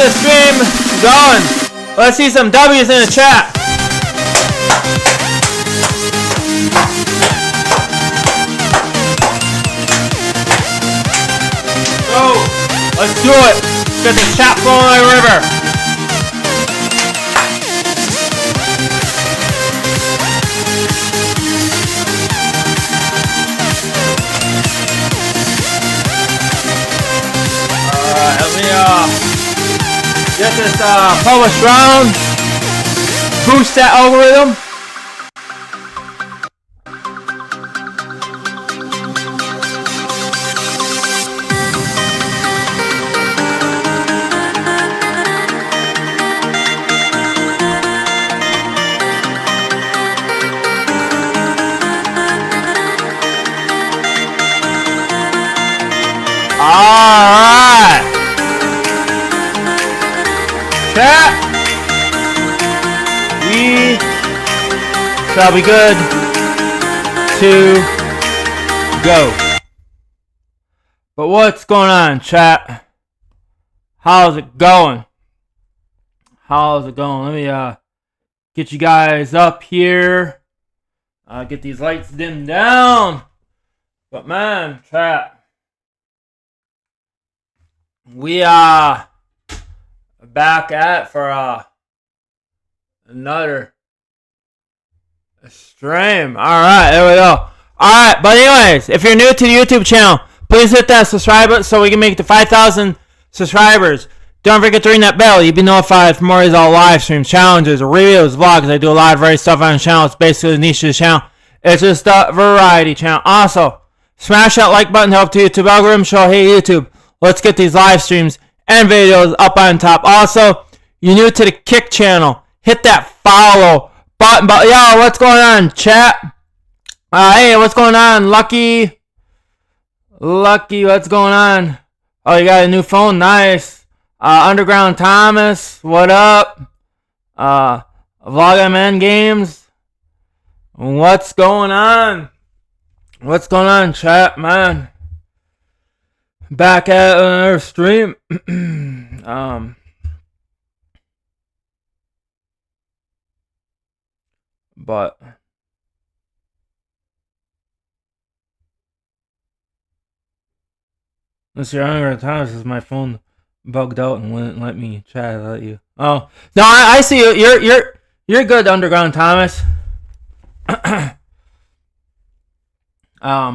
this stream going. Let's see some W's in the chat. So, let's do it. Let's get the chat flowing like a river. Alright, let me get this published round. Boost that algorithm. Alright. Chat. We shall be good to go. But what's going on, chat? How's it going? How's it going? Let me get you guys up here. Get these lights dimmed down. But man, chat. We are back at for another stream. Alright, there we go. Alright, but anyways, if you're new to the YouTube channel, please hit that subscribe button so we can make it to 5,000 subscribers. Don't forget to ring that bell. You'll be notified for more of these all live streams, challenges, reviews, vlogs. I do a lot of various stuff on the channel. It's basically the niche of the channel. It's just a variety channel. Also, smash that like button to help the YouTube algorithm show, hey YouTube, let's get these live streams and videos up on top. Also, you're new to the Kick channel, hit that follow button. But yo, what's going on, chat? Hey, what's going on, Lucky? Lucky, what's going on? Oh, you got a new phone, nice. Underground Thomas, what up? VlogMN Games, what's going on? What's going on, chat, man? Back at another stream. But let's see, Underground Thomas is my phone bugged out and wouldn't let me chat. I let you. Oh no, I see you. You're good, Underground Thomas. I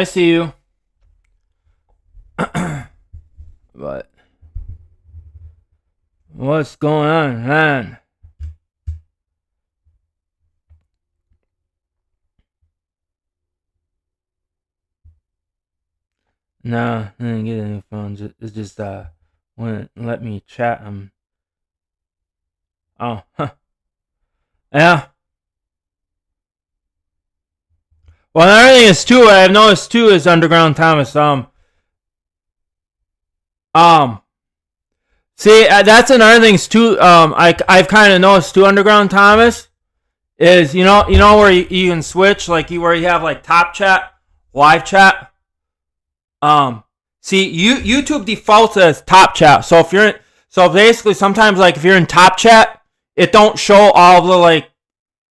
see you. But what's going on, man? No, I didn't get a new phone. It's just wouldn't let me chat. Oh, huh. Yeah. Well, another thing is too. I've noticed too is Underground Thomas. See, that's another thing too. I've kind of noticed too. Underground Thomas is you know where you can switch where you have like top chat, live chat. See, YouTube defaults as top chat. So basically sometimes if you're in top chat, it don't show all the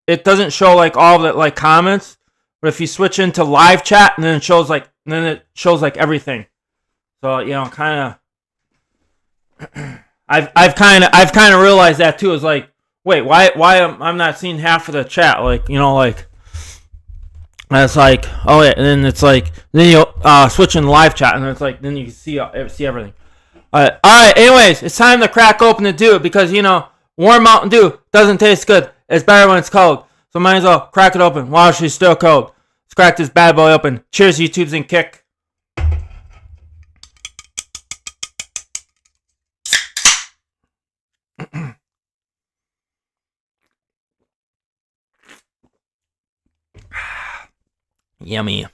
it doesn't show all the comments. But if you switch into live chat, and then it shows everything. So kind of, I've kind of realized that too. Is wait, why I'm not seeing half of the chat? It's oh yeah, and then it's then you switch in live chat, and it's then you can see everything. All right. Anyways, it's time to crack open the Dew because warm Mountain Dew doesn't taste good. It's better when it's cold. So might as well crack it open while she's still cold. Let's crack this bad boy open. Cheers, YouTubes and Kick. Yummy.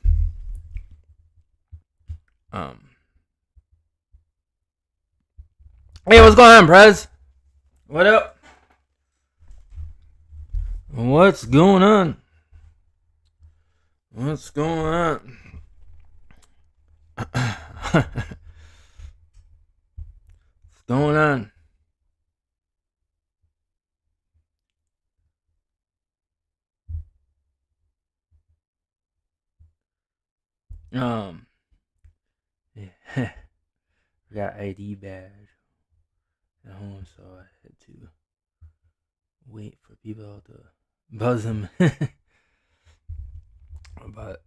Hey, what's going on, Prez? What up? What's going on? What's going on? What's going on? Yeah. Got ID badge at home, so I had to wait for people to buzz him. But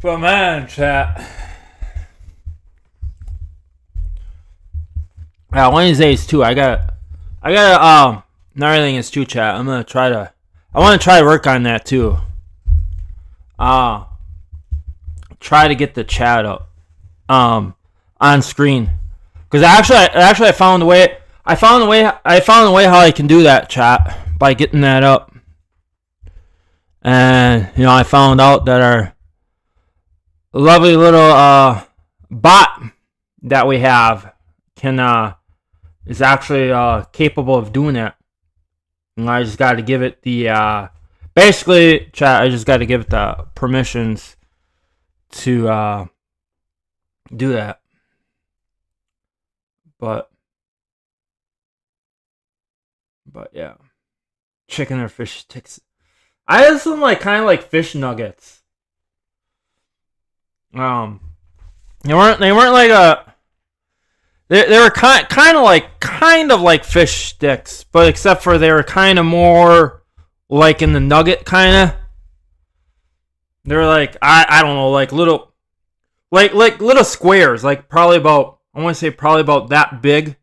but man, chat. One of these days too. I got another thing is too, chat. I want to try to work on that too. Try to get the chat up, on screen, because I found the way. I found the way how I can do that, chat, by getting that up. And I found out that our lovely little bot that we have is actually capable of doing that. And I just got to give it the basically, chat. I just got to give it the permissions to do that. But yeah, chicken or fish sticks. I had some kind of like fish nuggets. They weren't like they were kind of like fish sticks, but except for they were kind of more like in the nugget kind of. They were like I don't know, like little like little squares, like probably about that big.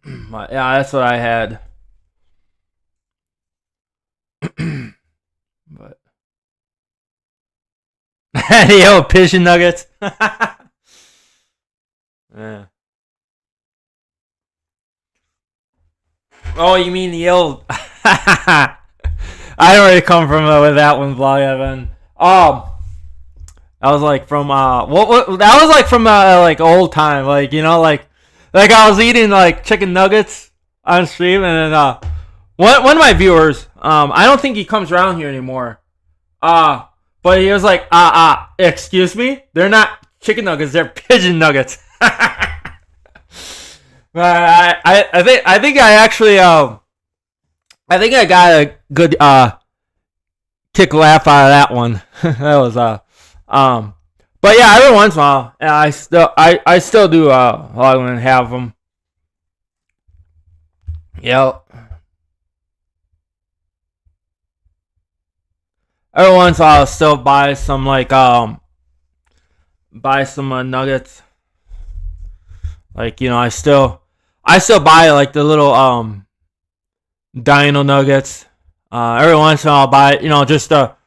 Yeah, that's what I had. But the old pigeon nuggets. Yeah. Oh, you mean the old? I already come from with that one, vlog Evan. That was like from what that was like from like old time, like like I was eating like chicken nuggets on stream, and then one of my viewers, I don't think he comes around here anymore. But he was like, excuse me, they're not chicken nuggets, they're pigeon nuggets. I think I actually I think I got a good kick laugh out of that one. That was but yeah, every once in a while, I still do log and have them. Yep. Every once in a while, I'll still buy some nuggets. Like I still buy like the little dino nuggets. Every once in a while, I'll buy just a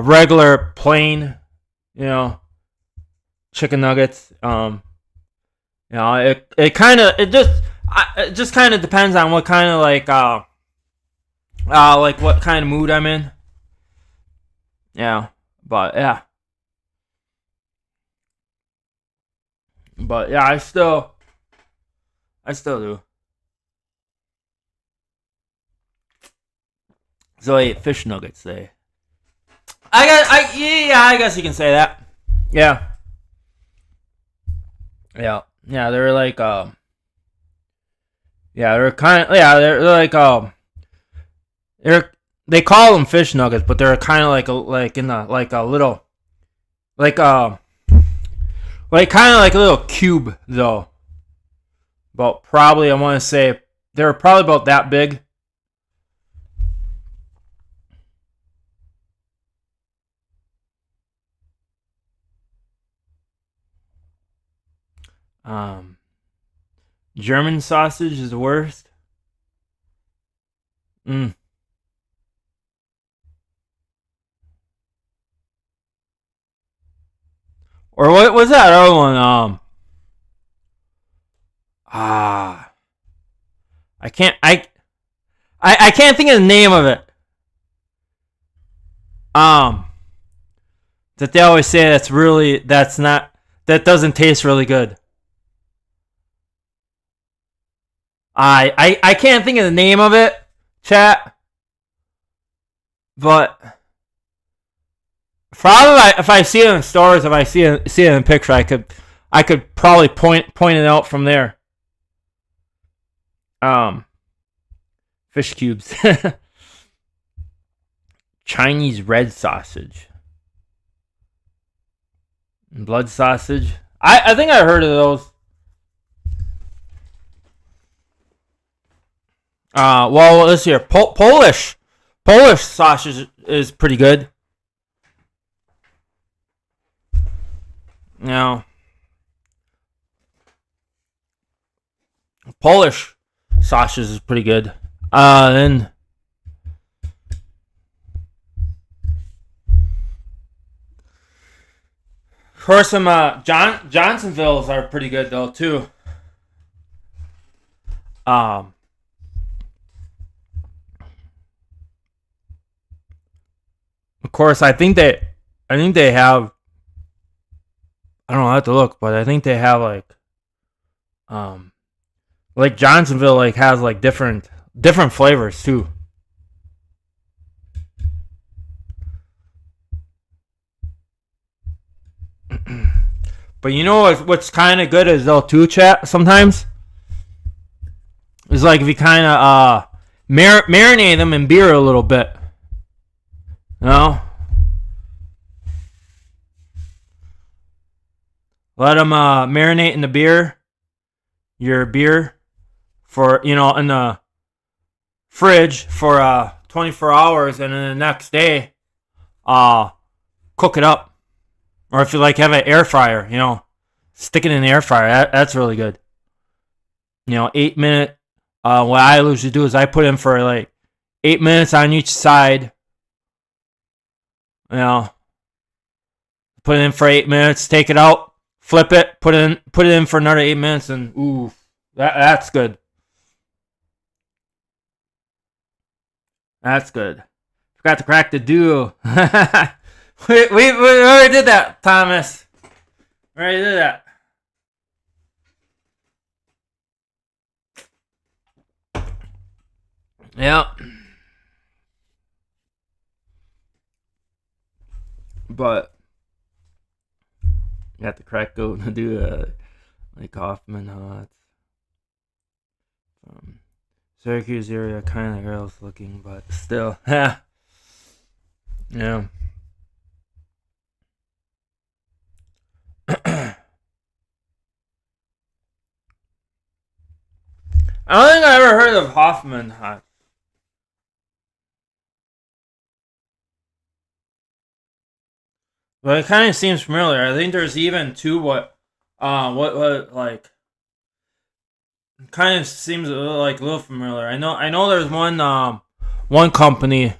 regular plain chicken nuggets. It just kind of depends on what kind of like what kind of mood I'm in. Yeah, but yeah. But yeah, I still do. So I ate fish nuggets today. I guess you can say that. Yeah. Yeah. Yeah, they're like they're like they call them fish nuggets, but they're kind of like in a little like kind of like a little cube though. About probably I want to say they're probably about that big. German sausage is the worst. Or what was that other one? I can't think of the name of it. That they always say that doesn't taste really good. I can't think of the name of it, chat. But probably if I see it in stores, if I see it in a picture, I could probably point it out from there. Fish cubes. Chinese red sausage. Blood sausage. I think I heard of those. Well, let's hear. Polish sausage is pretty good. Now, Polish sausage is pretty good. Then of course some Johnsonvilles are pretty good though too. Of course, I think they have. I don't know. I have to look, but I think they have like Johnsonville has different flavors too. But you know what's kind of good is though too, chat sometimes is if you kind of marinate them in beer a little bit, you know. Let them marinate in your beer, for in the fridge for 24 hours, and then the next day, cook it up. Or if you have an air fryer, stick it in the air fryer. That's really good. 8-minute. What I usually do is I put in for 8 minutes on each side. Put it in for 8 minutes. Take it out. Flip it, put it in for another 8 minutes, and ooh, that's good. That's good. Forgot to crack the dew. we already did that, Thomas. We already did that. Yeah. But you got the crack goat to do like Hoffman Hot. Syracuse area, kind of girls looking, but still. Yeah. I don't think I ever heard of Hoffman Hot. But it kind of seems familiar. I think there's even two what kind of seems a little familiar. I know there's one company.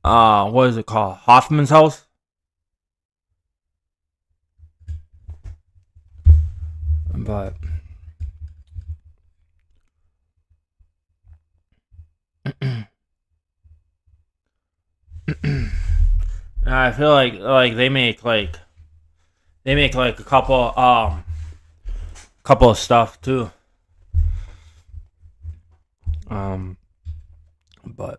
What is it called? Hoffman's House. But I feel like they make a couple of stuff too. But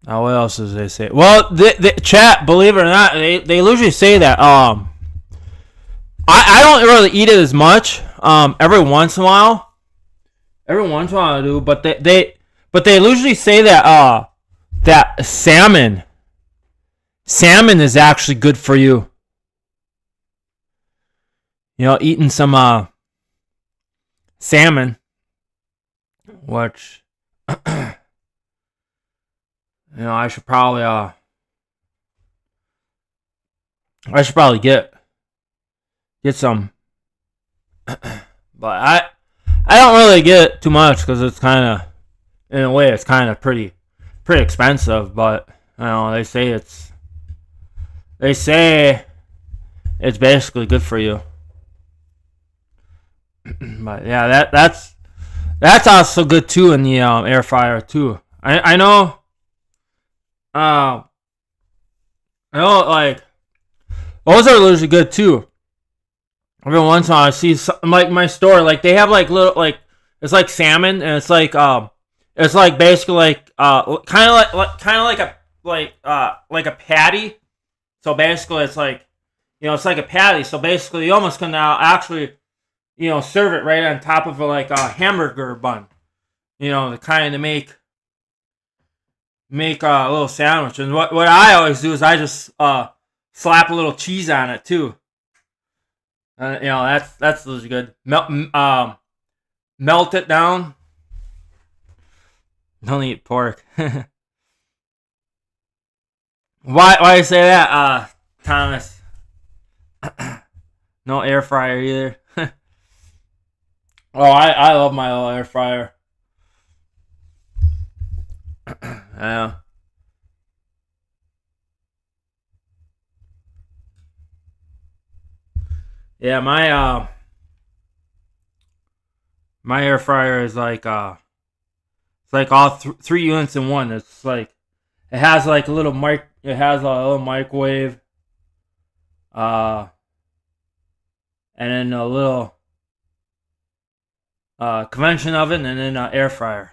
what else does they say? Well, the chat, believe it or not, they usually say that I don't really eat it as much. Every once in a while I do, but they usually say that that salmon is actually good for you. Eating some salmon, which I should probably get some, but I don't really get it too much because it's kind of, in a way, it's kind of pretty expensive. But they say it's basically good for you. But yeah, that's also good too in the air fryer too. I know. Those are usually good too. Every once in a while, I see some, my store, they have little It's like salmon, and it's like basically kind of like a patty. So basically, it's like it's like a patty. So basically, you almost can now actually serve it right on top of like a hamburger bun. To kind of make a little sandwich. And what I always do is I just slap a little cheese on it too. That's really good. Melt it down. Don't eat pork. Why I say that, Thomas? No air fryer either. Oh, I love my little air fryer. Yeah. Yeah, my air fryer is like it's like all 3 units in one. It's like it has like a little microwave, uh, and then a little convention oven, and then an air fryer.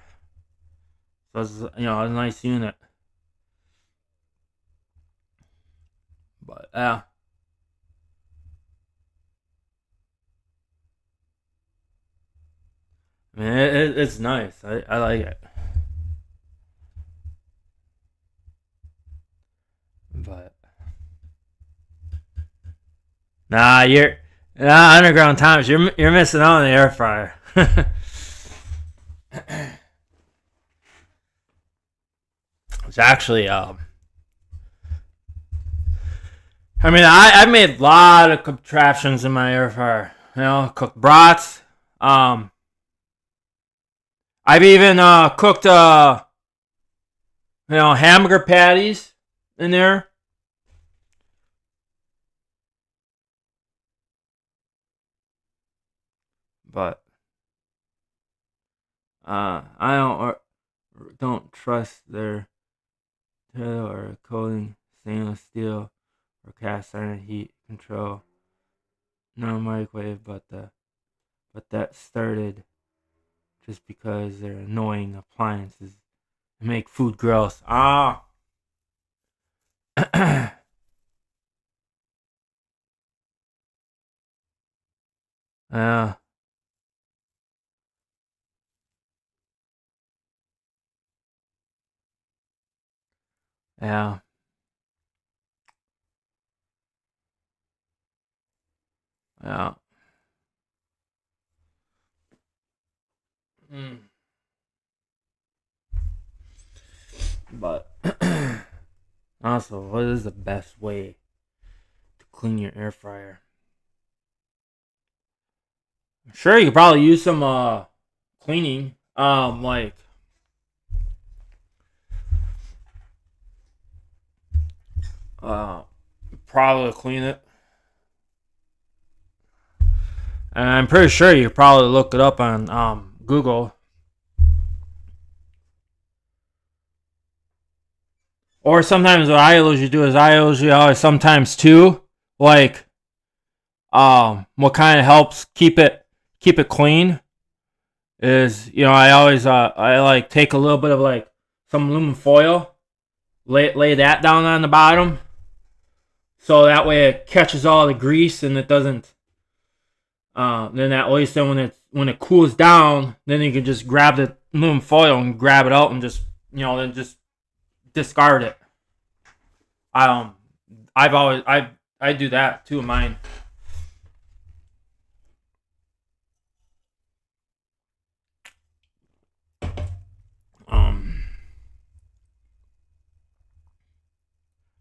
So it's a nice unit. But yeah. I mean, it's nice. I like it. But underground times. You're missing out on the air fryer. It's actually I mean, I've made a lot of contraptions in my air fryer. Cooked brats. I've even cooked hamburger patties in there. But I don't trust their tail or coating, stainless steel or cast iron heat control. No microwave, but that started just because they're annoying appliances that make food gross. Ah. Yeah. Yeah. Yeah. But also, what is the best way to clean your air fryer? Sure, you could probably use some cleaning. Like probably clean it. And I'm pretty sure you could probably look it up on Google. Or sometimes what I usually do is I usually always sometimes too, like what kind of helps keep it clean is I always I like take a little bit of like some aluminum foil, lay that down on the bottom, so that way it catches all the grease and it doesn't. Then that way, so when it cools down, then you can just grab the aluminum foil and grab it out and just then just discard it. I do that too in mine.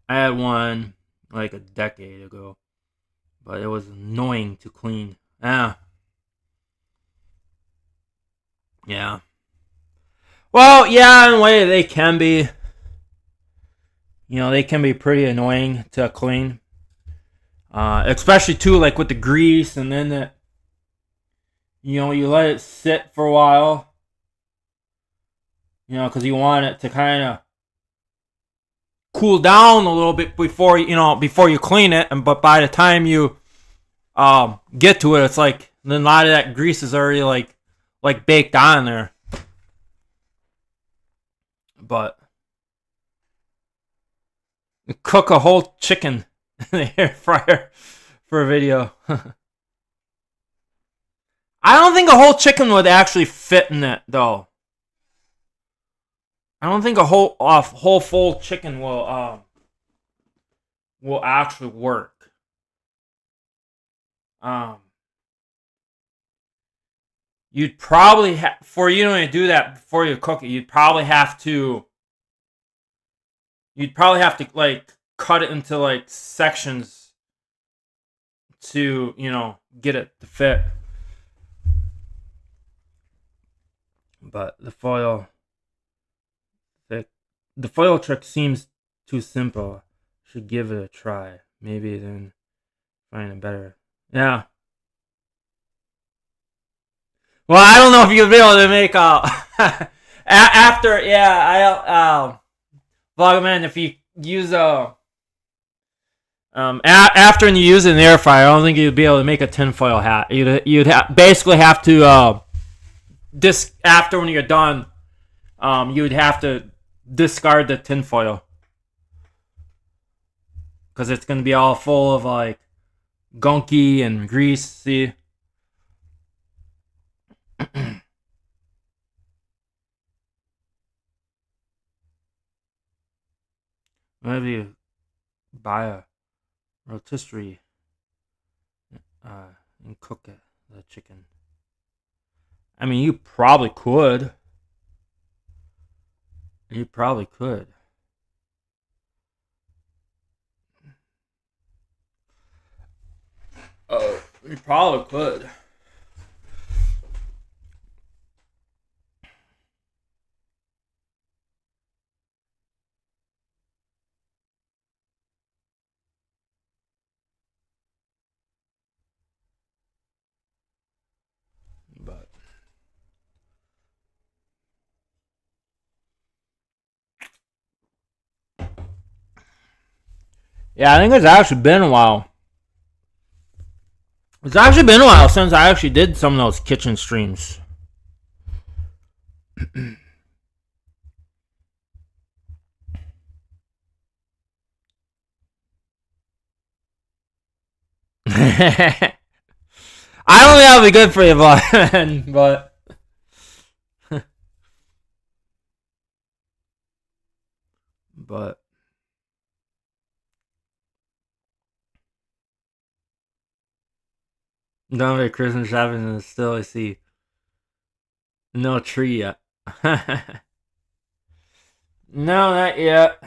I had one like a decade ago, but it was annoying to clean. Yeah. Well, yeah, in a way they can be. They can be pretty annoying to clean. Especially too, like with the grease, and then you let it sit for a while. Because you want it to kind of cool down a little bit before you clean it, but by the time you get to it, it's like then a lot of that grease is already like like baked on there. But cook a whole chicken in the air fryer for a video. I don't think a whole chicken would actually fit in it, though. I don't think a whole full chicken will actually work. You'd probably for you to do that before you cook it. You'd probably have to like cut it into like sections to get it to fit. But the foil trick seems too simple. Should give it a try. Maybe then find it better. Yeah. Well, I don't know if you'll be able to make after. Yeah, Vlogman, if you use after you use it in the air fryer, I don't think you'd be able to make a tinfoil hat. You'd basically have to after when you're done, you'd have to discard the tinfoil because it's gonna be all full of like gunky and grease. See. Maybe buy a rotisserie and cook it, the chicken. I mean, you probably could. You probably could. Oh, you probably could. But yeah, I think it's actually been a while. It's actually been a while since I actually did some of those kitchen streams. I don't think that'll be good for you, but but don't be Christmas shopping and still I see no tree yet. No, not yet.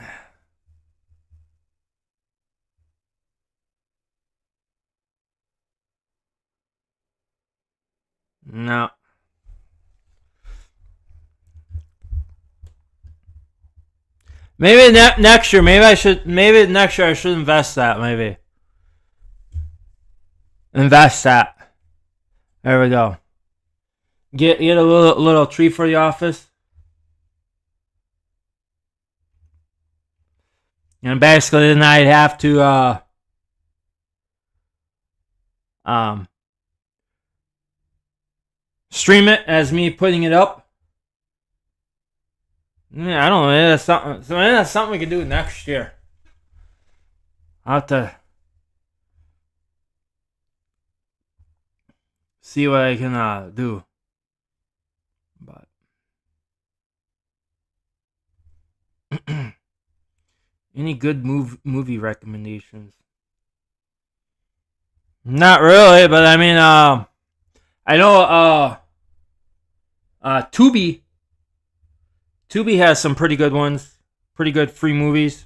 No. Maybe next year. Maybe next year I should invest that. Maybe invest that. There we go. Get a little tree for the office. And basically then I'd have to stream it as me putting it up. Yeah, I don't know. Maybe that's something. So maybe that's something we can do next year. I'll have to see what I can do. But any good movie recommendations? Not really, but I mean, I know Tubi has some pretty good ones, pretty good free movies.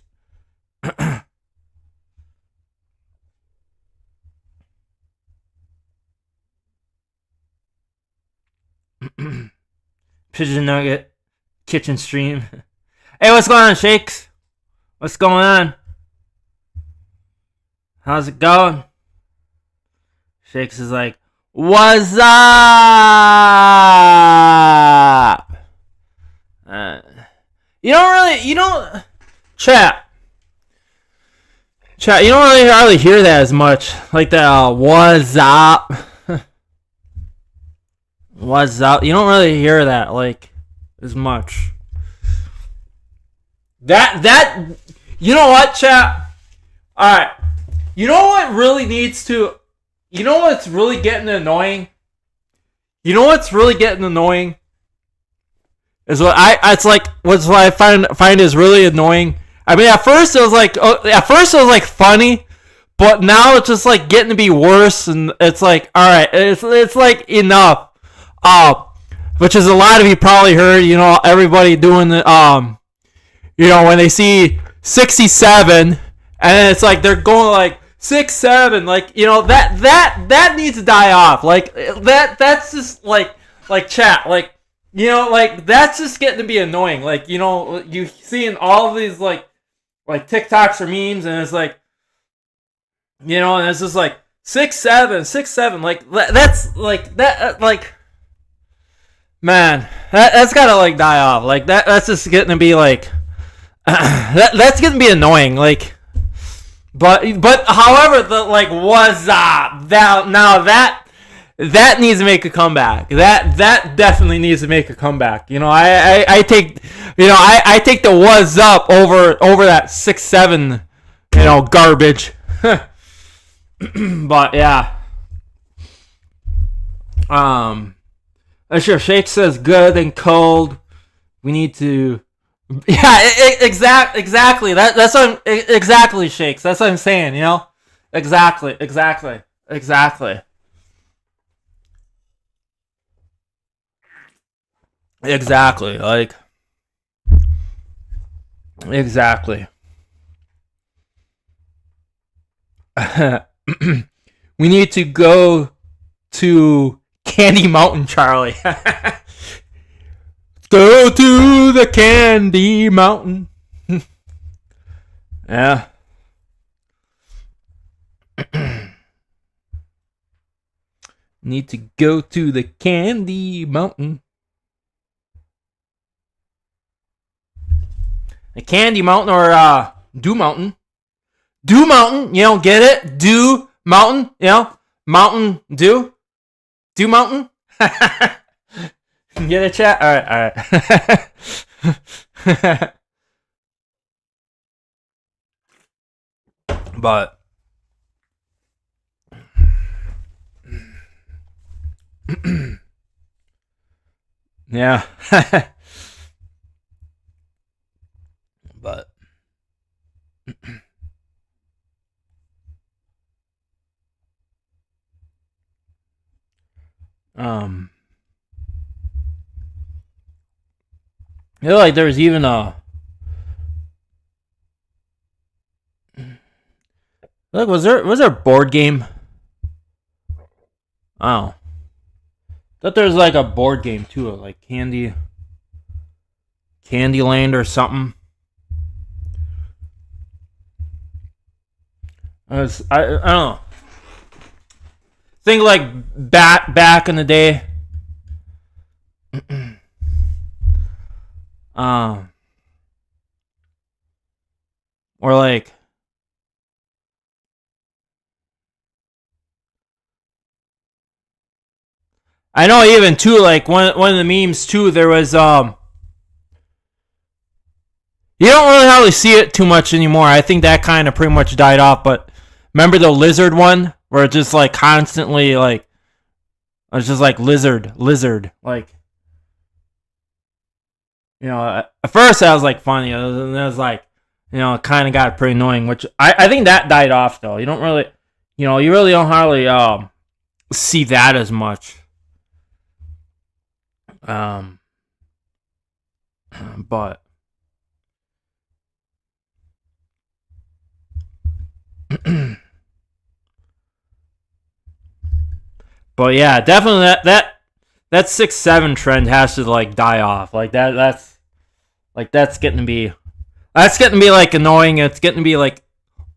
Pigeon Nugget kitchen stream. Hey, what's going on, Shakes? What's going on? How's it going? Shakes is like, what's up? You don't chat, you don't really hardly hear that as much, like that what's up. What's up? You don't really hear that like as much. That you know what, chat? Alright. You know what really needs to you know what's really getting annoying? You know what's really getting annoying? Is what I find is really annoying. I mean at first it was like funny, but now it's just like getting to be worse, and it's like alright, it's like enough. Which is a lot of you probably heard, you know, everybody doing the you know, when they see 67 and it's like they're going like 6-7, like, you know, that needs to die off. Like that's just like chat, like, you know, like that's just getting to be annoying. Like, you know, you seeing all of these like TikToks or memes, and it's like, you know, and it's just like 6-7, like that's like that like, man, that's gotta like die off. Like that's just getting to be like that's getting to be annoying. Like, but however, the like what's up now that needs to make a comeback. That definitely needs to make a comeback. You know, I take, you know, I take the what's up over that 6-7, you know, garbage. But yeah. Sure, Shake says good and cold. We need to. Yeah, exactly. That's what exactly, Shakes. That's what I'm saying. You know, exactly. Exactly. Like, exactly. We need to go to Candy Mountain, Charlie. Go to the Candy Mountain. Yeah. Need to go to the Candy Mountain. The Candy Mountain or Dew Mountain. Dew Mountain, you don't get it? Dew Mountain, you know? Mountain Dew? Dew Mountain? Get it, chat? Alright. But yeah. But you know, like there's even a look, was there a board game? Oh. Thought there's like a board game too, like Candyland or something. I don't know. Think like back in the day. Or like I know even too, like one of the memes too, there was you don't really hardly see it too much anymore. I think that kind of pretty much died off, but remember the lizard one where it just like constantly like it was just like lizard, like, you know, at first that was like funny, and it was like, you know, it kind of got pretty annoying, which I think that died off though. You don't really, you know, you really don't hardly see that as much. But but yeah, definitely that 6-7 trend has to like die off. Like that's getting to be like annoying. It's getting to be like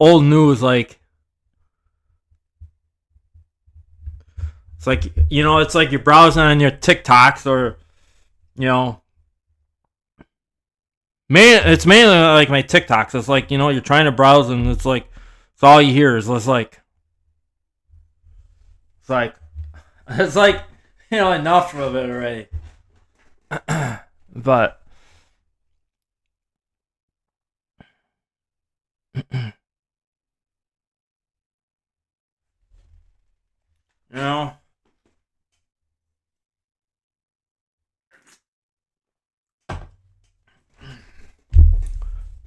old news. Like it's like, you know, it's like you're browsing on your TikToks, or, you know, it's mainly like my TikToks. It's like, you know, you're trying to browse and it's like it's all you hear is it's like enough of it already. But you know,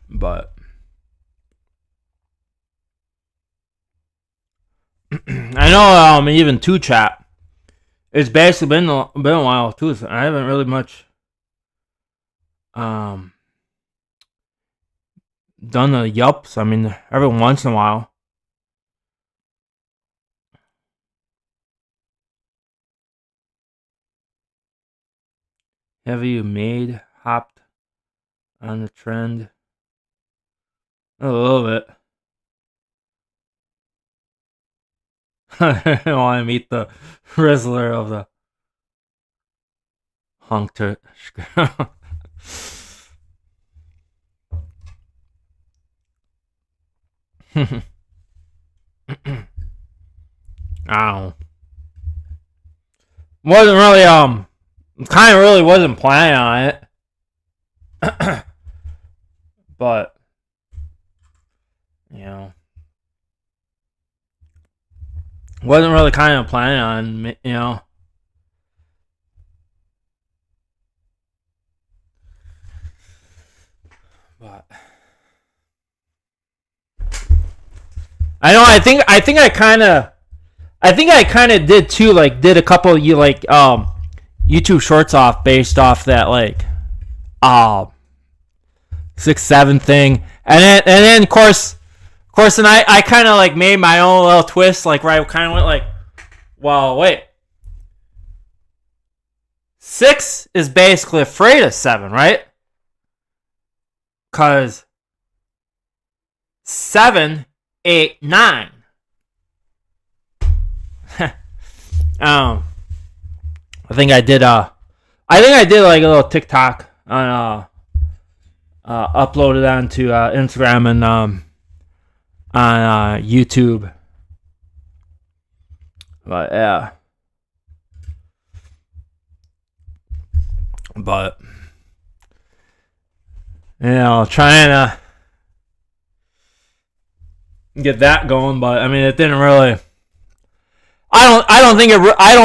but I know even 2Chat. It's basically been a while too. So I haven't really much done the yups. I mean, every once in a while. Have you hopped on the trend? A little bit. I want to meet the Rizzler of the Hunter. I don't know. Wasn't really kind of really wasn't planning on it. But you know, wasn't really kind of planning on, you know. But I know. I think I kind of did too. Like, did a couple of YouTube shorts off based off that 6-7 thing, and then of course, and I kind of like made my own little twist. Like, where I kind of went like, well, wait, 6 is basically afraid of 7, right? Cause 7, 8, 9. I think I did like a little TikTok on uploaded onto Instagram and on YouTube. But yeah. But trying to get that going, but I mean, it didn't really. I don't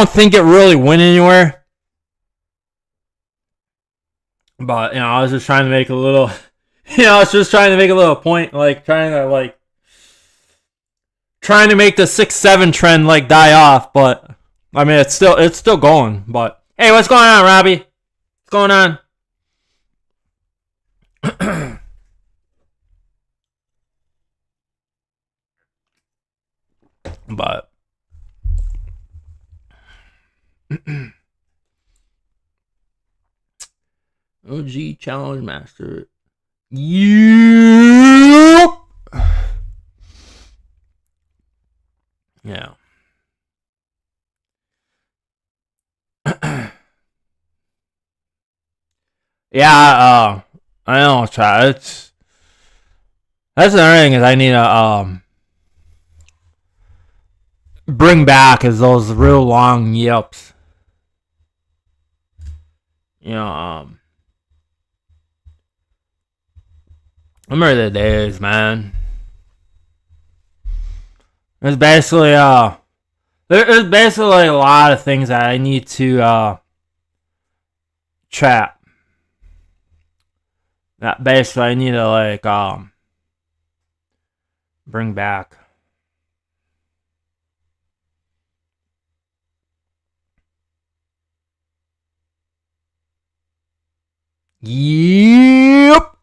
think it really went anywhere. But I was just trying to make a little, point, like trying to make the 6-7 trend like die off. But I mean, it's still going. But hey, what's going on, Robbie? What's going on? But OG Challenge Master. You. Yeah. Yeah. I know. That's another thing is I need to bring back is those real long yips. Remember the days, man. There's basically there's basically a lot of things that I need to chat. That basically I need to bring back. Yep.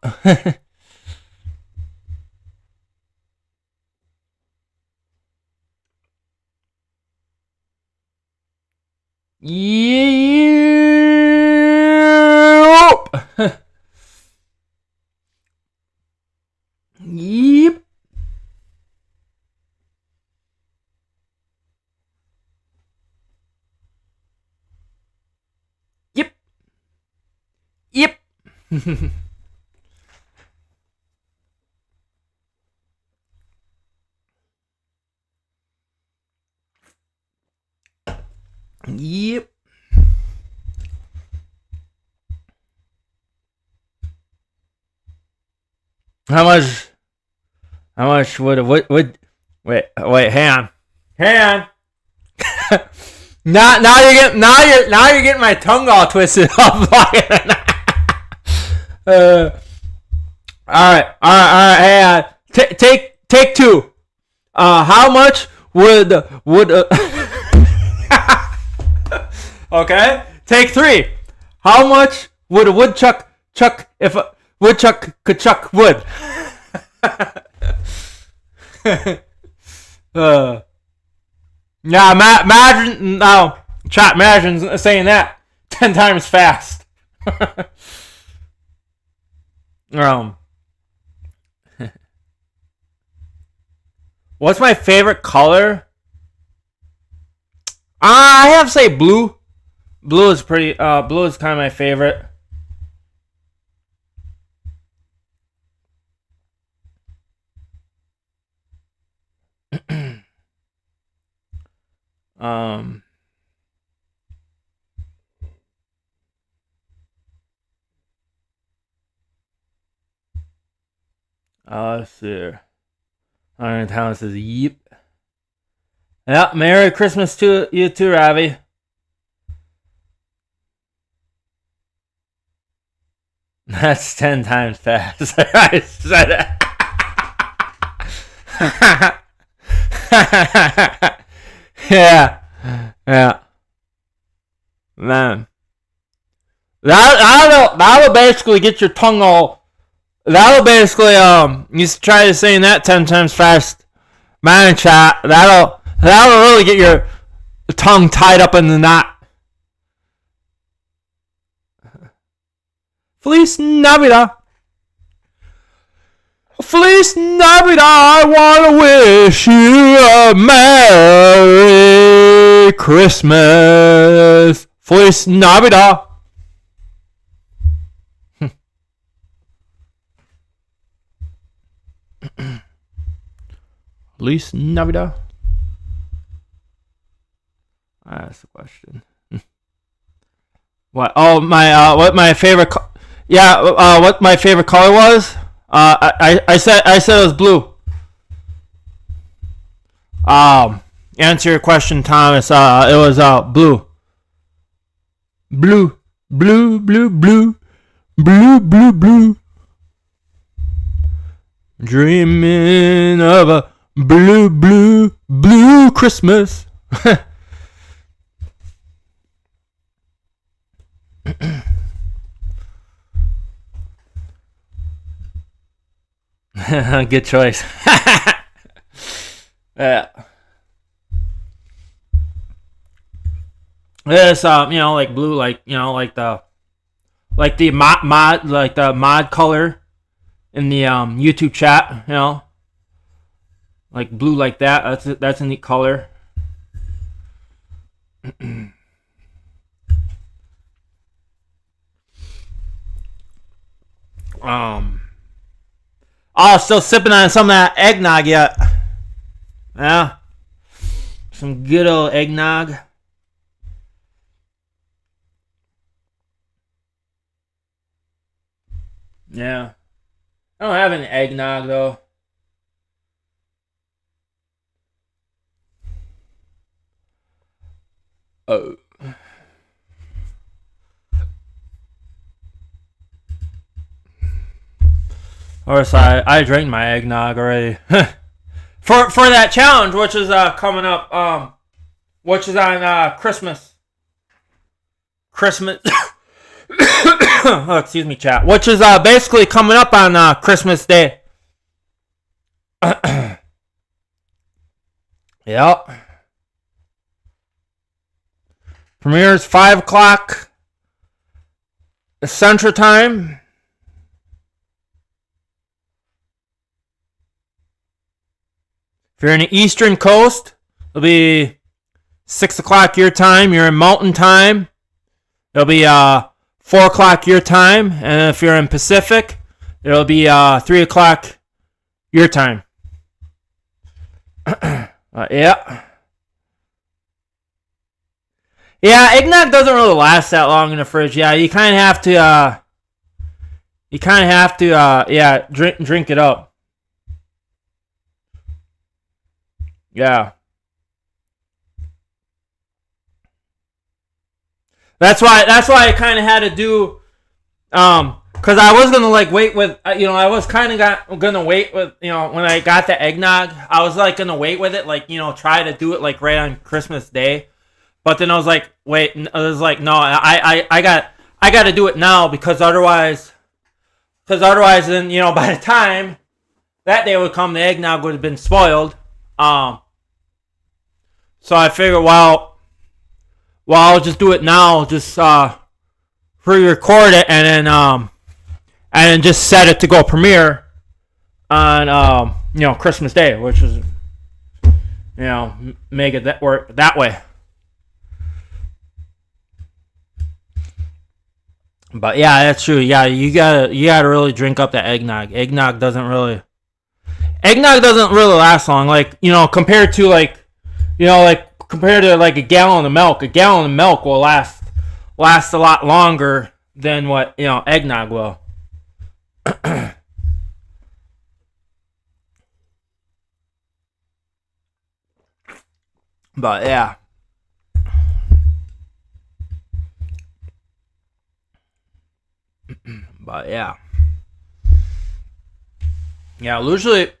Yep. Yep. Yep. Yep. Yep. How much? How much would wait, hang on. Now you're getting my tongue all twisted up. All right. Hang on. Take two. How much would okay? Take three. How much would a woodchuck chuck if a woodchuck could chuck wood? Imagine saying that 10 times fast. What's my favorite color? I have to say blue. Blue is pretty. Blue is kind of my favorite. Let's see. Iron Town says, "Yep." Yeah, Merry Christmas to you too, Ravi. That's 10 times fast. I said it. Yeah. Man. That'll basically get your tongue all. That'll basically you try saying that 10 times fast. Man, chat. That'll really get your tongue tied up in the knot. Feliz Navidad. Feliz Navidad. I want to wish you a Merry Christmas. Feliz Navidad. Feliz Navidad. That's the question. What? Oh, what my favorite? What my favorite color was? I said it was blue. Answer your question, Thomas. It was blue. Blue. Dreaming of a blue Christmas. Good choice. Yeah. This like blue, like the mod color in the YouTube chat, like blue like that. That's a neat color. Still sipping on some of that eggnog yet. Yeah. Some good old eggnog. Yeah. I don't have any eggnog though. Oh. Or I drank my eggnog already. for that challenge, which is coming up, which is on Christmas. Oh, excuse me, chat. Which is basically coming up on Christmas Day. Yep. Premieres 5 o'clock Central Time. If you're in the Eastern Coast, it'll be 6 o'clock your time. You're in Mountain Time, it'll be 4 o'clock your time. And if you're in Pacific, it'll be 3 o'clock your time. Yeah. Yeah, eggnog doesn't really last that long in the fridge. Yeah, you kind of have to You kind of have to, drink it up. Yeah. That's why I kind of had to do, because I was gonna like wait with, I was kind of gonna wait with, when I got the eggnog, I was like gonna wait with it, like, try to do it like right on Christmas Day, but then I was like, wait, I was like, no, I got to do it now because otherwise, then by the time that day would come, the eggnog would have been spoiled. So I figured, well, I'll just do it now, just pre-record it and then just set it to go premiere on Christmas Day, which is make it that work that way. But yeah, that's true. Yeah, you gotta really drink up that eggnog. Eggnog doesn't really last long. Like, compared to like a gallon of milk. A gallon of milk will last a lot longer than what eggnog will. But yeah. But yeah. Yeah, usually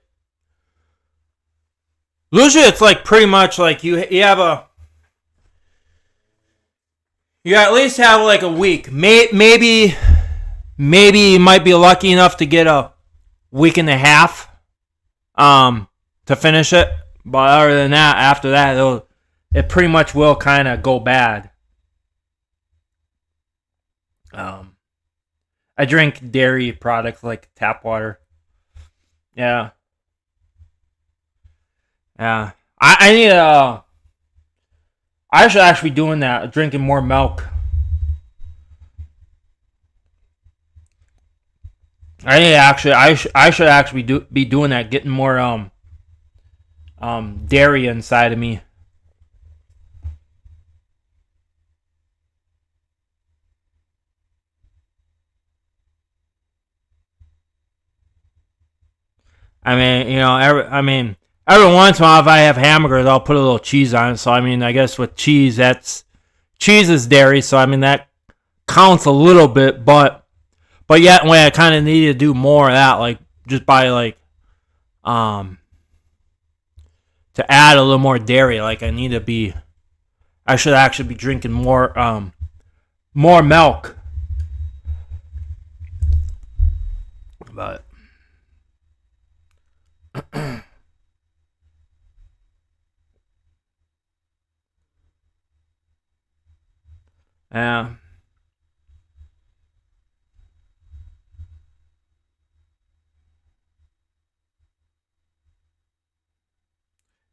it's like pretty much like you at least have like a week. Maybe you might be lucky enough to get a week and a half to finish it. But other than that, after that, it pretty much will kind of go bad. I drink dairy products like tap water. Yeah. Yeah. I need I should actually be doing that, drinking more milk. I should actually be doing that, getting more dairy inside of me. I mean, every once in a while, if I have hamburgers, I'll put a little cheese on it. So, I mean, I guess with cheese, cheese is dairy. So, I mean, that counts a little bit. But yet, when I kind of need to do more of that, like, just by, like, to add a little more dairy, like, I should actually be drinking more milk. But. Yeah.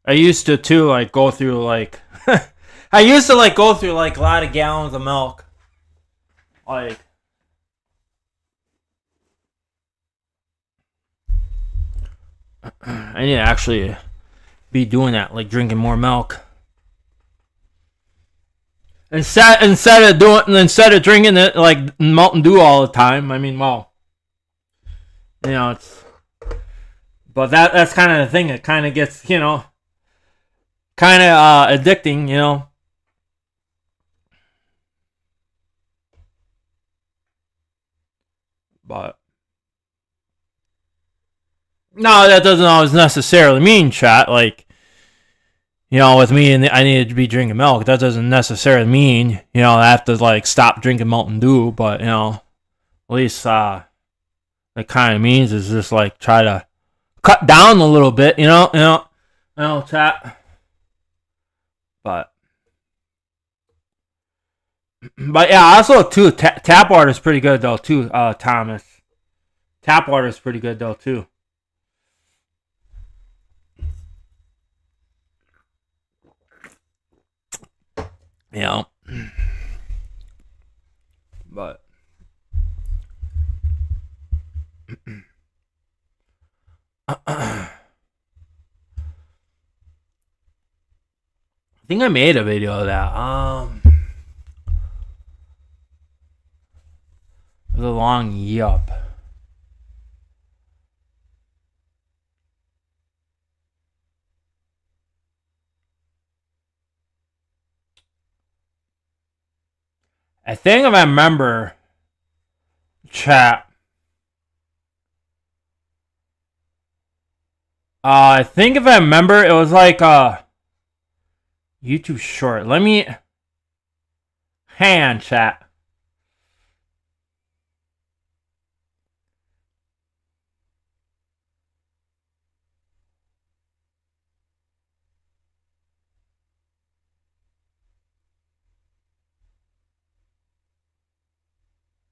I used to too, like, go through like I used to like go through like a lot of gallons of milk. Like, I need to actually be doing that, like drinking more milk. Instead of drinking it like Mountain Dew all the time. I mean, well, it's, but that's kind of the thing. It kind of gets, kind of addicting, But no, that doesn't always necessarily mean, chat, like, with me and I need to be drinking milk. That doesn't necessarily mean, I have to like stop drinking Mountain Dew. But at least it kind of means is just like try to cut down a little bit, chat. But yeah, also too, tap water is pretty good though too, Thomas. Tap water is pretty good though too. But I think I made a video of that. It was a long yup. I think if I remember, chat. I think if I remember, it was like YouTube short. Let me hang on, chat.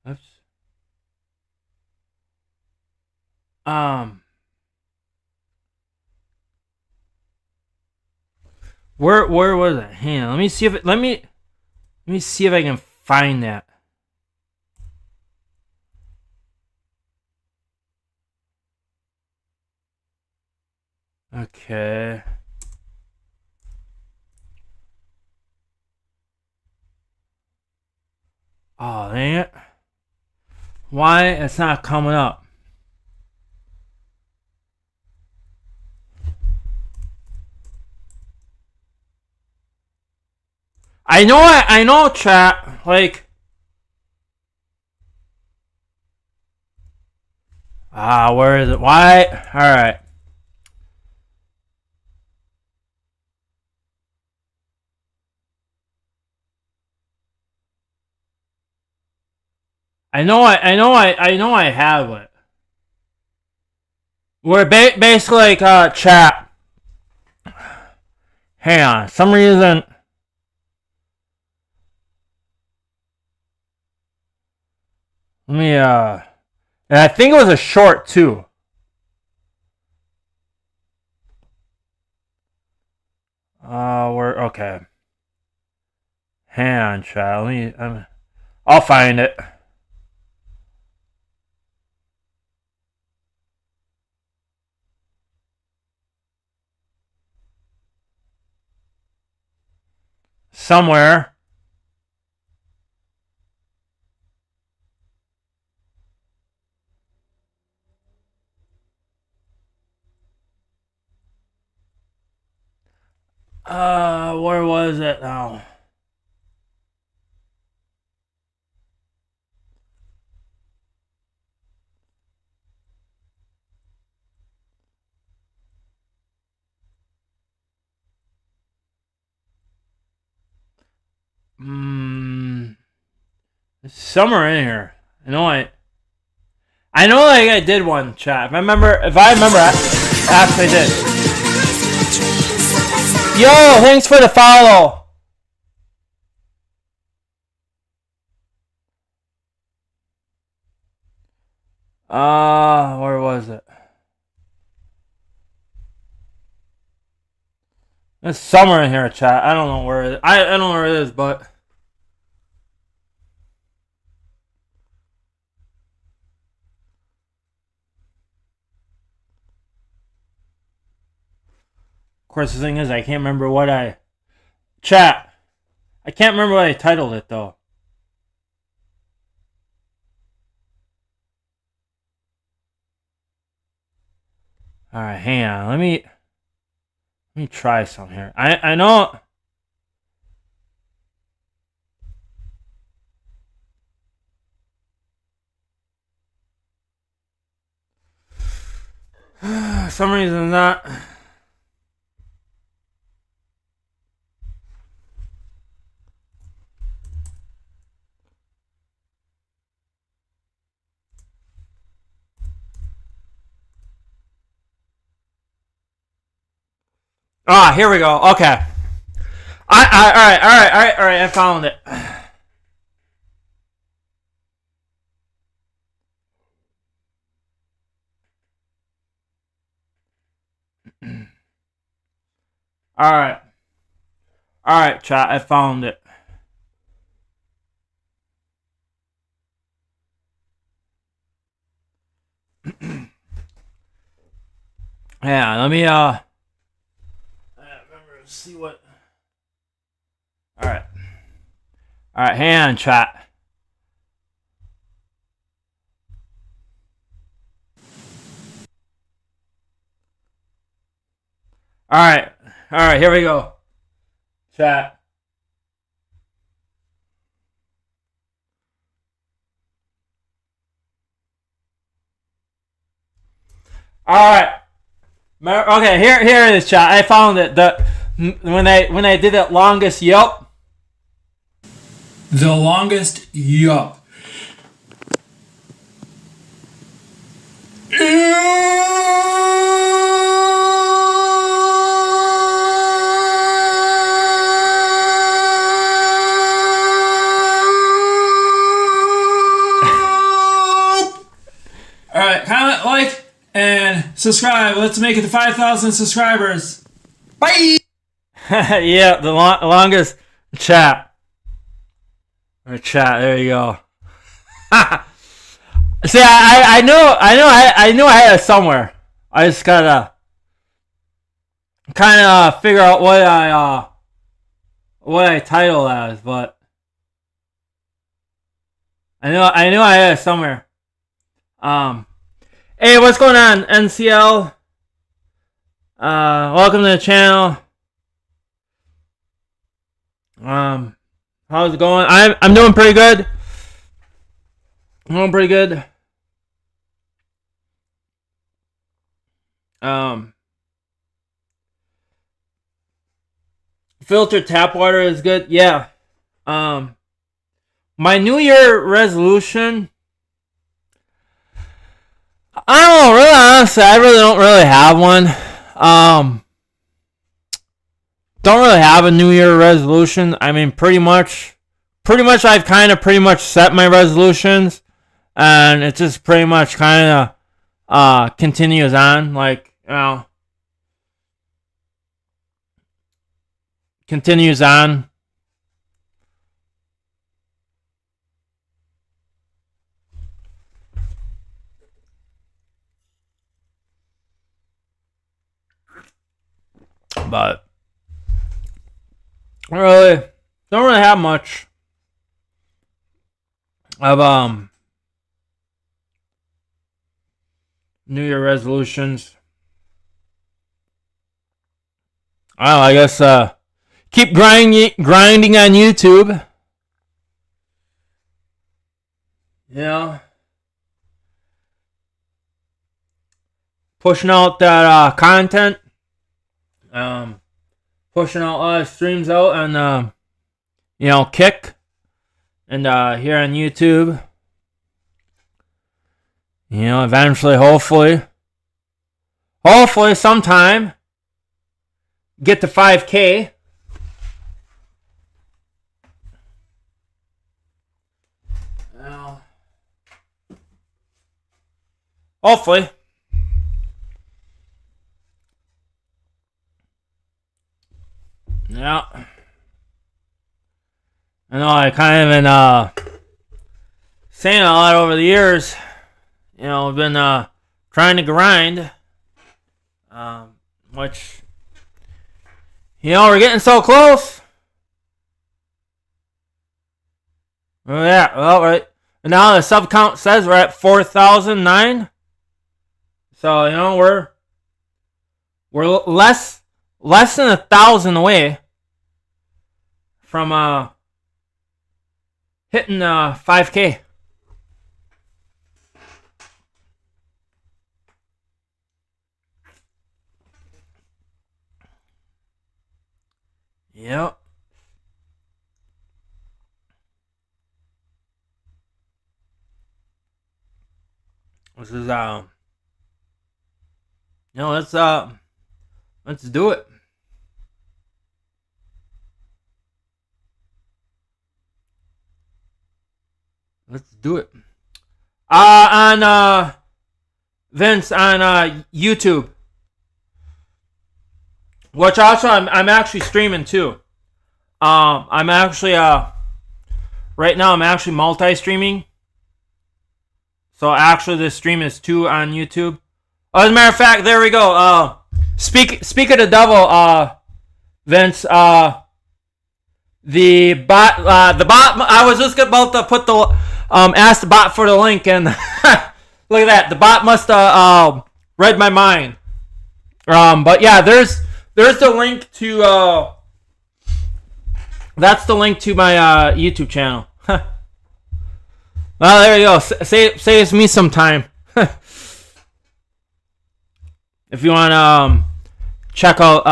Oops. Where was it? Hang on. Let me see if I can find that. Okay. Oh, dang it. Why it's not coming up? I know, chat. Like, where is it? Why? All right. I know I have it. We're basically like chat. Hang on, some reason. Let me and I think it was a short too. We're okay. Hang on, chat. I'll find it. Somewhere. Where was it now? It's somewhere in here. I know like I did one, chat. If I remember, actually did. Yo, thanks for the follow. Where was it? It's somewhere in here, chat. I don't know where it is. I don't know where it is, but of course the thing is I can't remember what I chat. I can't remember what I titled it though. Alright, hang on. Let me try some here. I know. Some reason not. Here we go. Okay. All right. I found it. All right, chat. I found it. Yeah, let me remember see what. All right, hang on, chat. All right, here we go, chat. Alright. Okay, here it is, chat. I found it. When I did it longest yup. The longest yup. Alright, comment, like, and subscribe. Let's make it to 5,000 subscribers. Bye! Yeah, the longest chat. Or chat, there you go. See, I knew I had it somewhere. I just gotta kind of figure out what I title as, but I knew I had it somewhere. Hey, what's going on, NCL? Welcome to the channel. How's it going? I'm doing pretty good. I'm doing pretty good. Filtered tap water is good. Yeah. My New Year resolution. I don't know, really honestly, I really don't really have one. Don't really have a New Year resolution. I mean, pretty much I've kind of pretty much set my resolutions, and it just pretty much kind of continues on, like, you know, continues on. But don't really have much of New Year resolutions. I don't know, I guess keep grinding on YouTube. Yeah. Pushing out that content. Pushing out streams out on Kick and here on YouTube. Eventually, hopefully sometime get to 5K. Hopefully. Yeah. I know I kind of been saying a lot over the years. I've been trying to grind. Which we're getting so close. Oh yeah, well right. And now the sub count says we're at 4,009. So, we're less than 1,000 away from hitting 5K. Yep. This is let's do it. Let's do it. On Vince on YouTube. Which also I'm actually streaming too. I'm actually right now I'm actually multi-streaming. So actually this stream is 2 on YouTube. As a matter of fact, there we go. Speak of the devil, Vince. The bot. I was just about to put the ask the bot for the link, and look at that. The bot must have read my mind. But yeah, there's the link to. That's the link to my YouTube channel. Well, there you go. Saves me some time. if you want to check out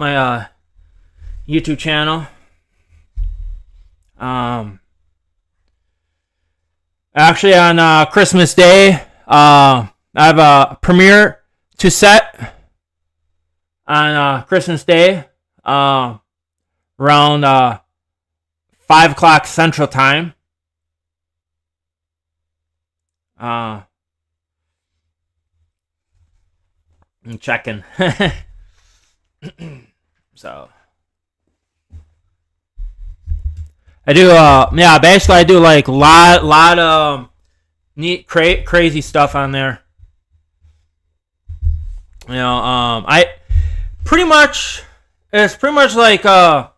my YouTube channel. Actually, on Christmas Day, I have a premiere to set on Christmas Day, around 5 o'clock Central Time. I'm checking. So I do basically I do like lot of neat crazy stuff on there. I pretty much it's pretty much like a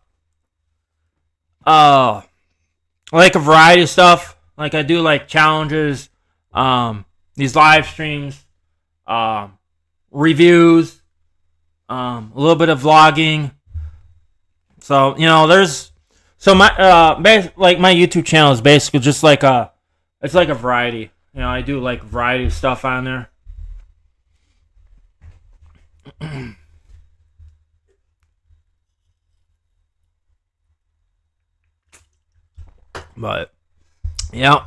variety of stuff. Like I do like challenges, these live streams, reviews, a little bit of vlogging. So there's my my YouTube channel is basically just like it's like a variety. I do like variety of stuff on there. But yeah.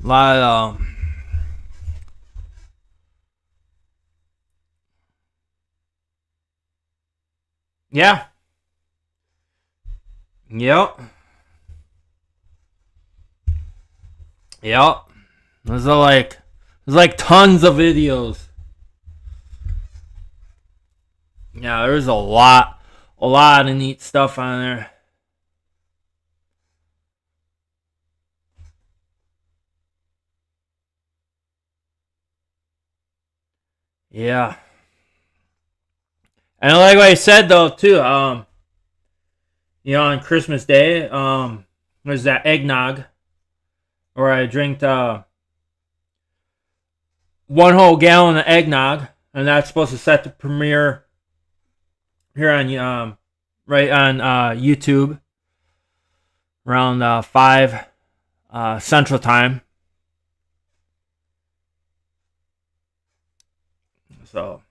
A lot of yeah. Yep. There's like tons of videos. Yeah, there's a lot of neat stuff on there. Yeah. And like I said though too, on Christmas Day, there's that eggnog where I drank 1 whole gallon of eggnog, and that's supposed to set the premiere here on right on YouTube around 5 Central Time. So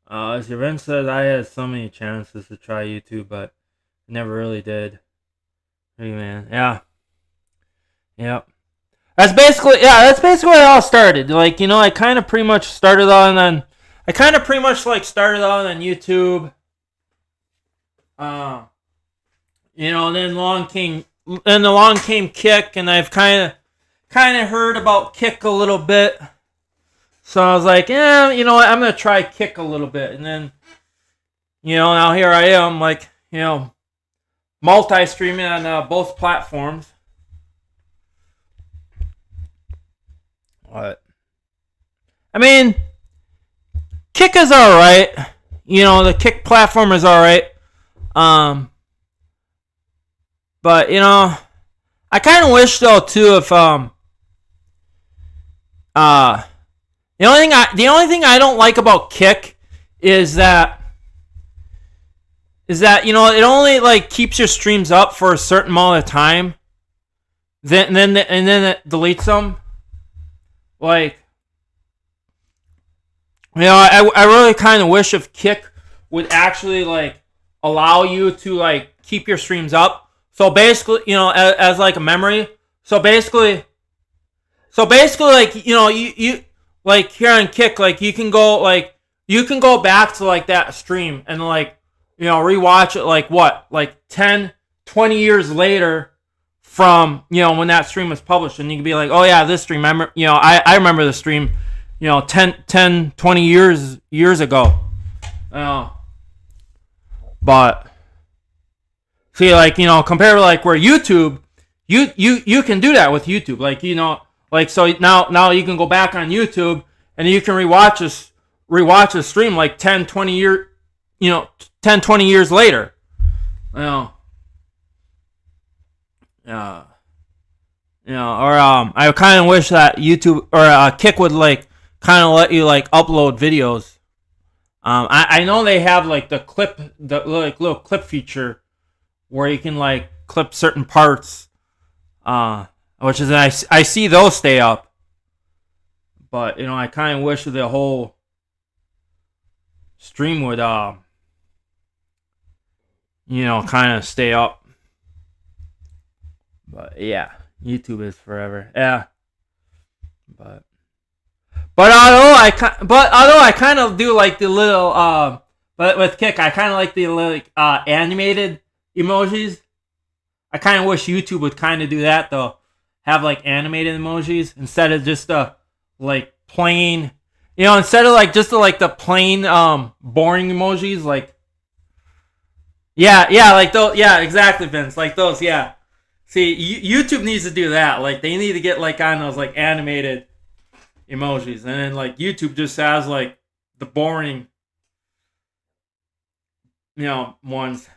as Vince said, I had so many chances to try YouTube, but never really did. Hey man, yeah. Yep. That's basically where it all started. Like, I kind of pretty much started on YouTube. Then along came Kick, and I've kind of heard about Kick a little bit. So I was like, I'm gonna try Kick a little bit, and then, now here I am, like, multi-streaming on both platforms. What? I mean, Kick is alright. The Kick platform is alright. But, I kind of wish, though, too, if, the only thing I don't like about Kick is that it only like keeps your streams up for a certain amount of time, then it deletes them. Like, I really kind of wish if Kick would actually like allow you to like keep your streams up. So basically, as like a memory. So basically, like, you like here on Kick, like you can go back to like that stream and like, rewatch it like 10, 20 years later from, when that stream was published, and you can be like, oh yeah, this stream, I remember the stream, 10, 20 years ago. But see, like, compared to like where YouTube, you can do that with YouTube, like, like, so now you can go back on YouTube and you can rewatch a stream like 10, 20 years later. Or I kind of wish that YouTube or Kick would like kind of let you like upload videos I know they have like the like little clip feature where you can like clip certain parts, which is nice. I see those stay up, but I kind of wish the whole stream would kind of stay up. But yeah, YouTube is forever. Yeah, but although I kind of do like the little but with Kick I kind of like the like animated emojis. I kind of wish YouTube would kind of do that though. Have like animated emojis instead of just like plain, instead of like just the plain boring emojis like yeah like those, yeah, exactly, Vince, like those, yeah. See, YouTube needs to do that. Like they need to get like on those like animated emojis, and then like YouTube just has like the boring ones.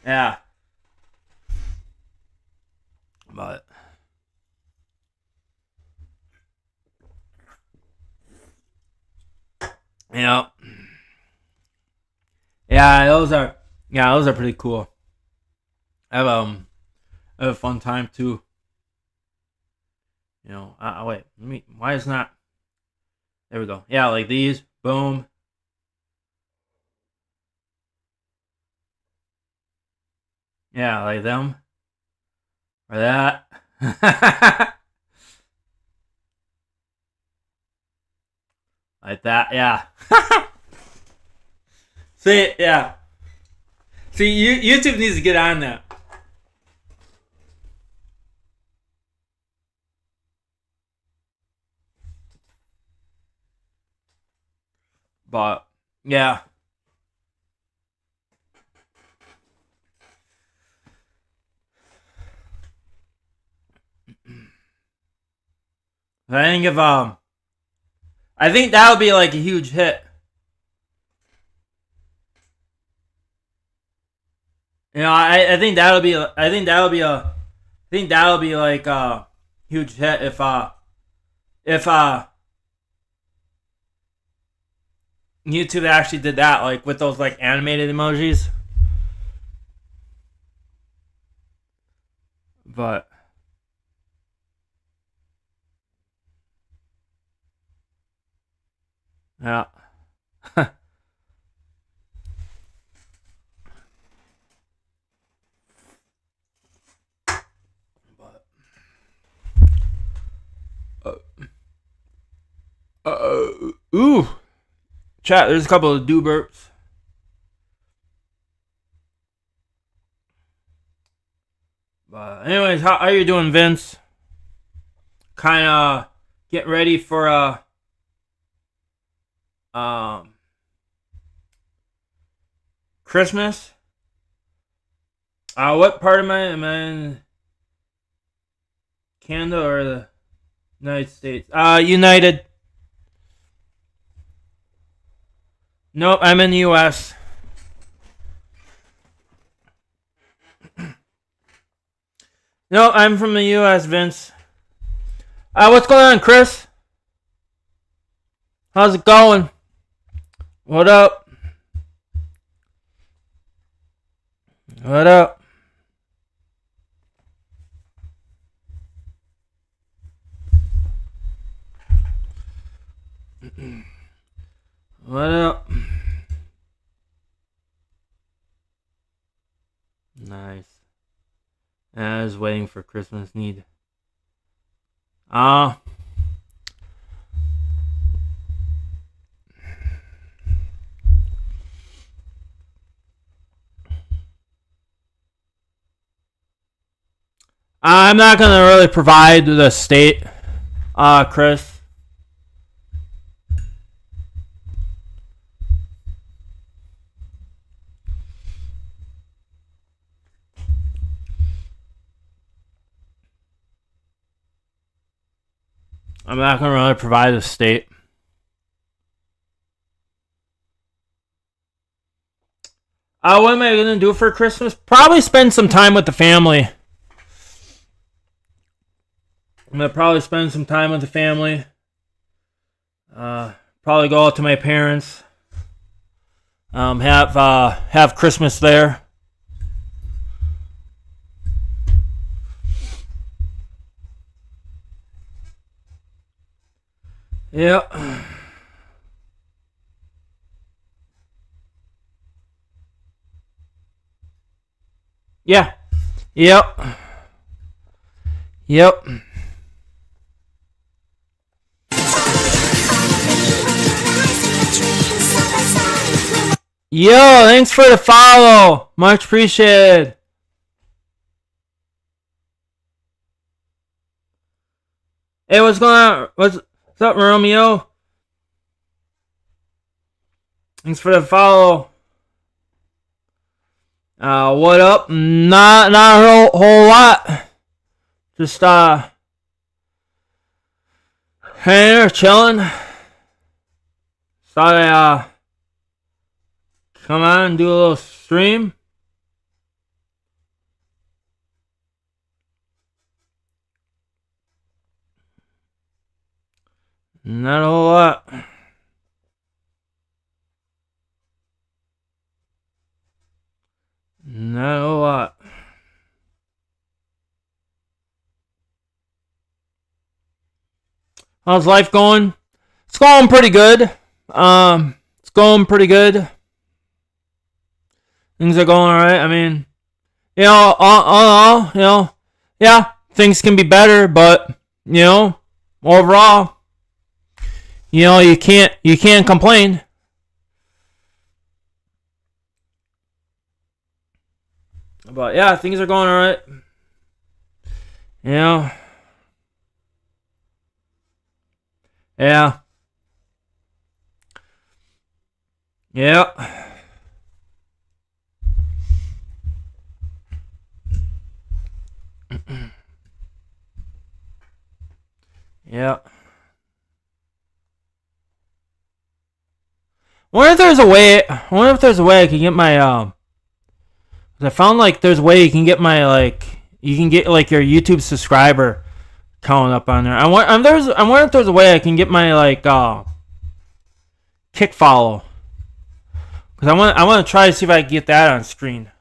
Yeah. But yeah, those are pretty cool. I have a fun time too. Wait, why is not? There we go. Yeah, like these. Boom. Yeah, like them. Or that. Like that, yeah. See, yeah. See, YouTube needs to get on that. But yeah. I think that would be like a huge hit. I think that'll be like a huge hit if YouTube actually did that, like with those like animated emojis. But yeah. But ooh, chat. There's a couple of do burps. But anyways, how are you doing, Vince? Kind of get ready for Christmas. What part am I in? Canada or the United States? United. Nope, I'm in the U.S. No, I'm from the U.S., Vince. What's going on, Chris? How's it going? What up? What up? What up? Nice. I was waiting for Christmas need. I'm not gonna really provide the state, Chris. I'm not gonna really provide the state. What am I gonna do for Christmas? Probably spend some time with the family. I'm gonna probably spend some time with the family. Probably go out to my parents. Have Christmas there. Yep. Yeah. Yep. Yep. Yo, thanks for the follow. Much appreciated. Hey, what's going on? What's up, Romeo? Thanks for the follow. What up? Not a whole lot. Just hanging there, chilling. Thought I come on and do a little stream. Not a whole lot. Not a whole lot. How's life going? It's going pretty good. It's going pretty good. Things are going alright. I mean, all, yeah, things can be better, but overall, you can't complain. But yeah, things are going alright. Yeah. Yeah. Yeah. I wonder if there's a way I can get my I found like there's a way you can get my you can get like your YouTube subscriber count up on there. I wonder if there's a way I can get my kick follow. Cause I want to try to see if I can get that on screen.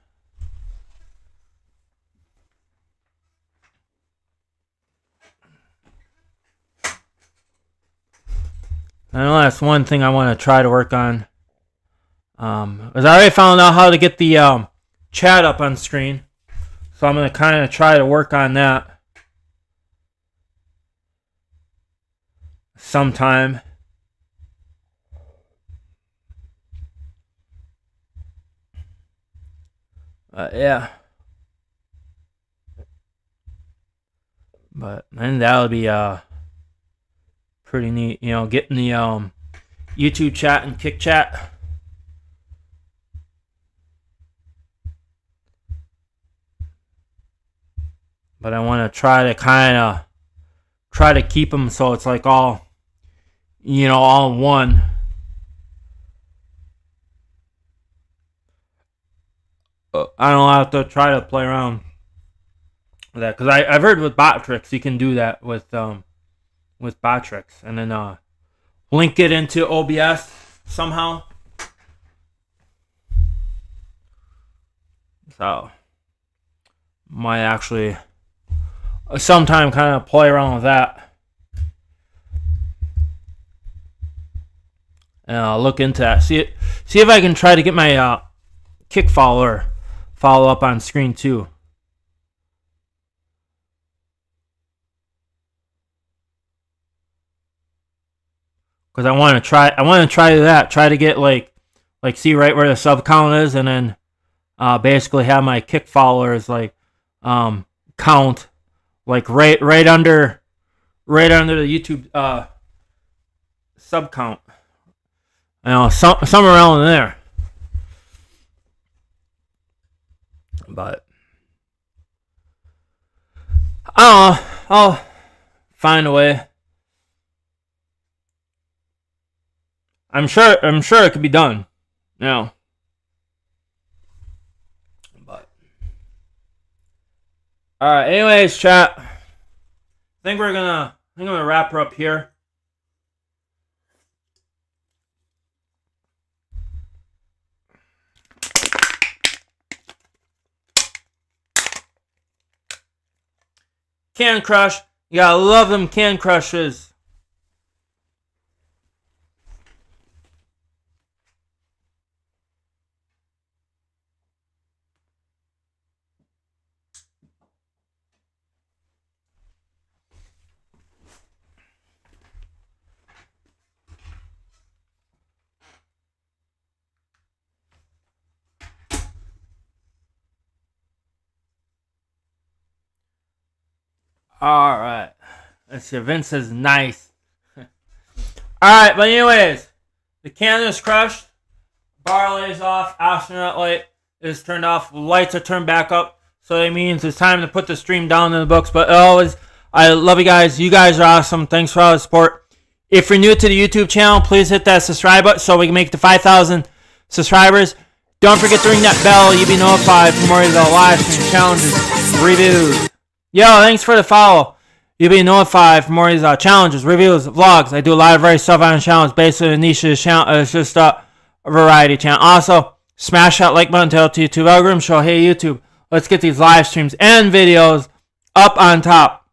I know that's one thing I want to try to work on. Cause I already found out how to get the chat up on screen, so I'm gonna kind of try to work on that sometime. Yeah. But then that would be pretty neat, getting the YouTube chat and kick chat. But I want to try to keep them so it's like all all in one. I don't have to try to play around with that, because I've heard with bot tricks you can do that with bot tricks, and then link it into OBS somehow. So might actually sometime kind of play around with that, and I'll look into that. See if I can try to get my kick follow up on screen too. Because I want to try that. Try to get like see right where the sub count is, and then basically have my kick followers count like right under the YouTube sub count. Somewhere around there. But I don't know. I'll find a way. I'm sure it could be done. But all right. Anyways, chat. I think I'm gonna wrap her up here. Can Crush. You gotta love them Can Crushes. Alright. Let's see. Vince says nice. Alright, but anyways. The can is crushed. Bar lays off. Astronaut light is turned off. Lights are turned back up. So that means it's time to put the stream down in the books. But always, I love you guys. You guys are awesome. Thanks for all the support. If you're new to the YouTube channel, please hit that subscribe button so we can make the 5,000 subscribers. Don't forget to ring that bell. You'll be notified for more of the live stream challenges, reviews. Yo, thanks for the follow. You'll be notified for more of these challenges, reviews, vlogs. I do a lot of very stuff on channels. Basically, the niche of this channel is just a variety channel. Also, smash that like button to help the YouTube algorithm show, hey YouTube, let's get these live streams and videos up on top.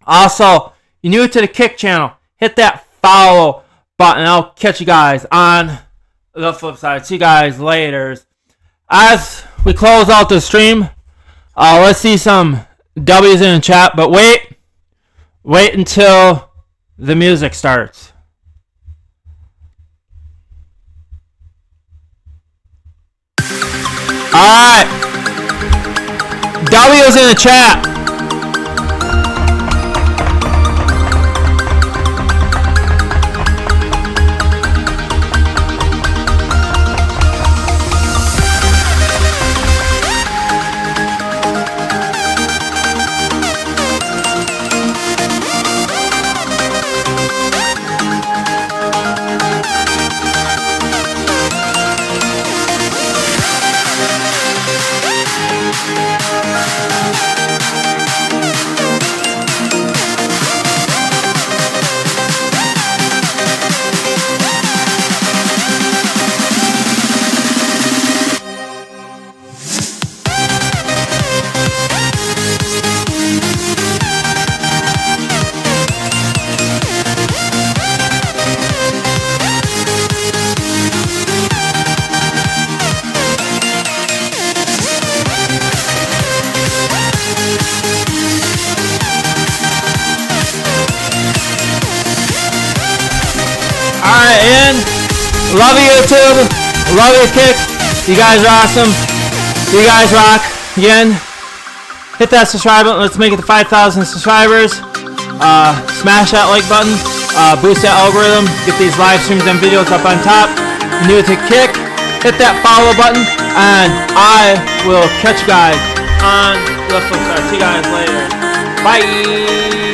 Also, you're new to the Kick channel, hit that follow button. I'll catch you guys on the flip side. See you guys later. As we close out the stream, let's see some W's in the chat, but wait until the music starts. Alright, W's in the chat. Alright, and love you YouTube, love you Kick, you guys are awesome, you guys rock. Again, hit that subscribe button, let's make it to 5,000 subscribers, smash that like button, boost that algorithm, get these live streams and videos up on top. New to Kick, hit that follow button, and I will catch you guys on the flip side. See you guys later. Bye!